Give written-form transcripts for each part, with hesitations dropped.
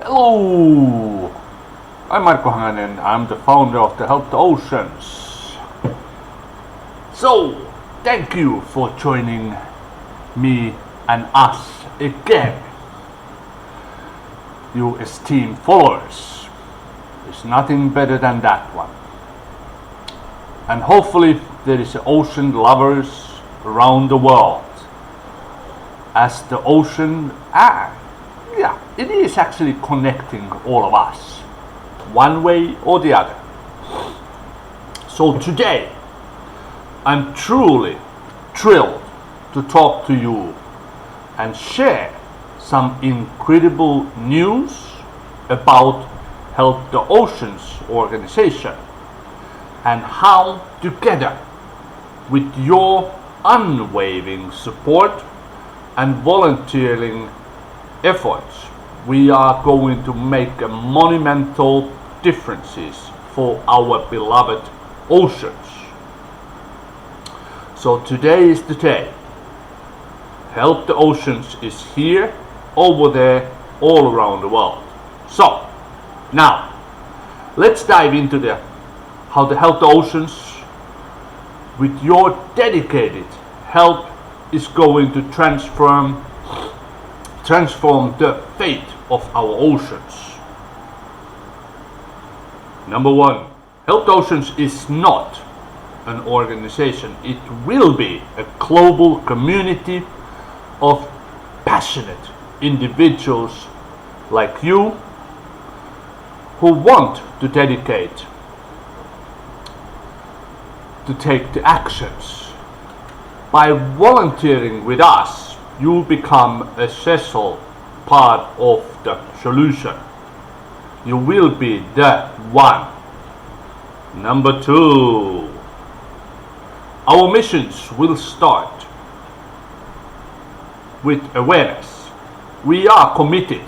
Hello, I'm Marko Hanganen. I'm the founder of the Help the Oceans. So, thank you for joining me and us again. You esteemed followers. There's nothing better than that one. And hopefully there is ocean lovers around the world. As the ocean, it is actually connecting all of us, one way or the other. So today, I'm truly thrilled to talk to you and share some incredible news about Help the Oceans organization and how together with your unwavering support and volunteering efforts, we are going to make a monumental differences for our beloved oceans. So today is the day. Help the Oceans is here, over there, all around the world. So now let's dive into how the Help the Oceans with your dedicated help is going to transform the fate of our oceans. Number one, Help the Oceans is not an organization. It will be a global community of passionate individuals like you who want to dedicate to take the actions. By volunteering with us, you become a essential part of the solution. You will be the one. Number two, our missions will start with awareness. We are committed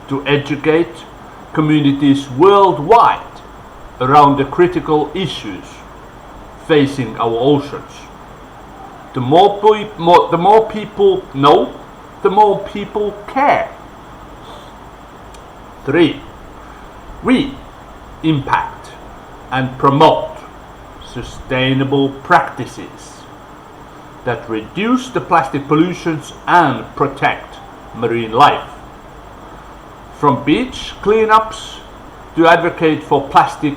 to educate communities worldwide around the critical issues facing our oceans. The more people know, the more people care. 3. We impact and promote sustainable practices that reduce the plastic pollutions and protect marine life. From beach cleanups to advocate for plastic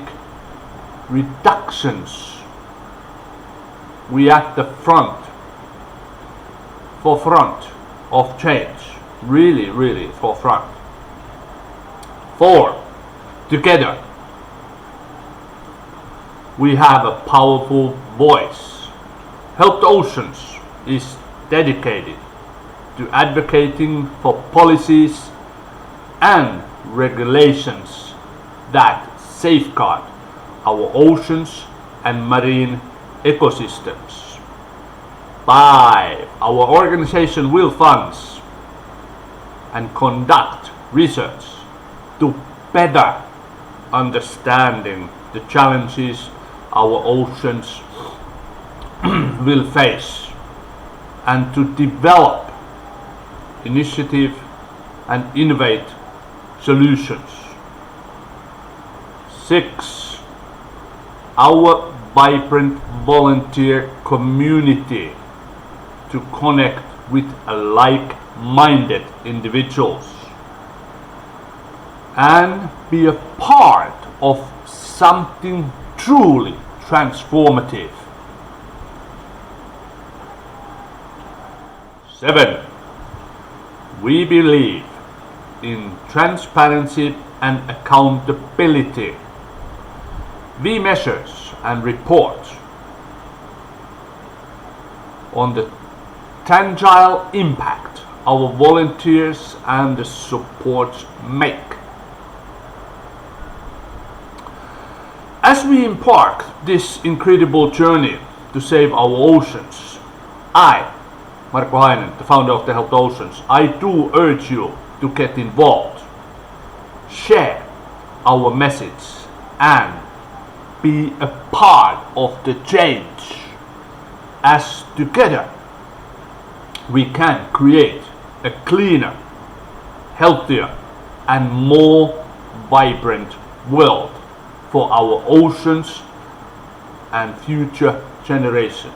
reductions, we at the forefront of change, really forefront. 4. Together we have a powerful voice. Help the Oceans is dedicated to advocating for policies and regulations that safeguard our oceans and marine ecosystems. 5. Our organization will fund and conduct research to better understanding the challenges our oceans will face and to develop initiative and innovate solutions. 6. Our vibrant volunteer community to connect with like-minded individuals and be a part of something truly transformative. 7. We believe in transparency and accountability. We measure and report on the tangible impact our volunteers and the support make. As we embark this incredible journey to save our oceans, I, Marko Hanganen, the founder of the Help the Oceans, I do urge you to get involved, share our message and be a part of the change, as together we can create a cleaner, healthier and more vibrant world for our oceans and future generations.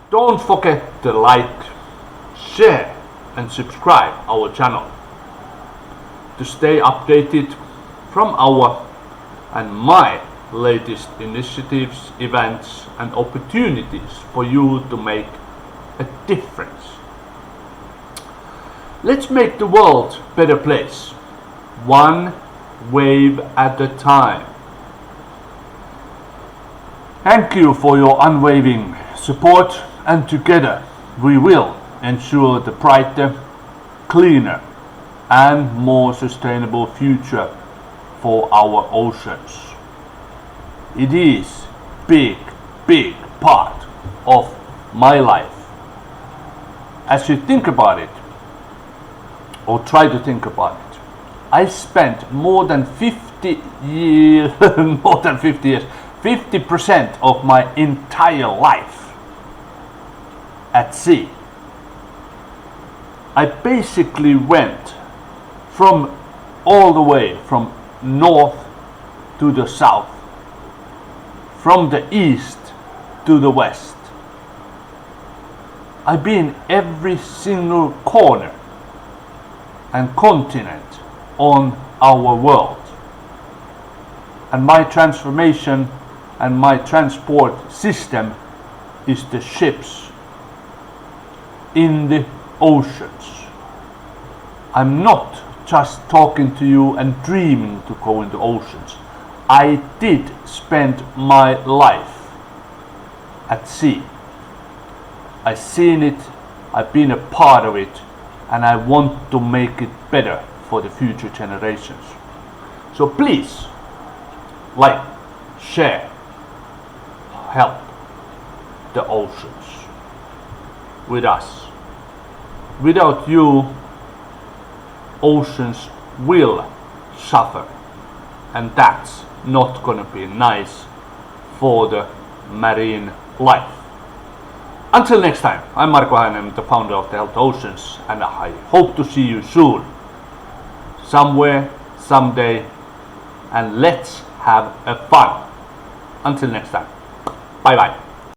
Don't forget to like, share and subscribe our channel to stay updated from our and my latest initiatives, events and opportunities for you to make a difference. Let's make the world a better place, one wave at a time. Thank you for your unwavering support, and together we will ensure the brighter, cleaner and more sustainable future for our oceans. It is big part of my life. As you think about it, or try to think about it, I spent more than 50 years, 50% of my entire life at sea. I basically went from all the way from north to the south, from the east to the west. I've been every single corner and continent on our world, and my transformation and my transport system is the ships in the oceans. I'm not just talking to you and dreaming to go into oceans. I did spend my life at sea. I've seen it, I've been a part of it, and I want to make it better for the future generations. So please, like, share, help the oceans with us. Without you, oceans will suffer, and that's not gonna be nice for the marine life. Until next time, I'm Marko Häinen, the founder of the Help the Oceans, and I hope to see you soon, somewhere, someday, and let's have a fun. Until next time, bye bye.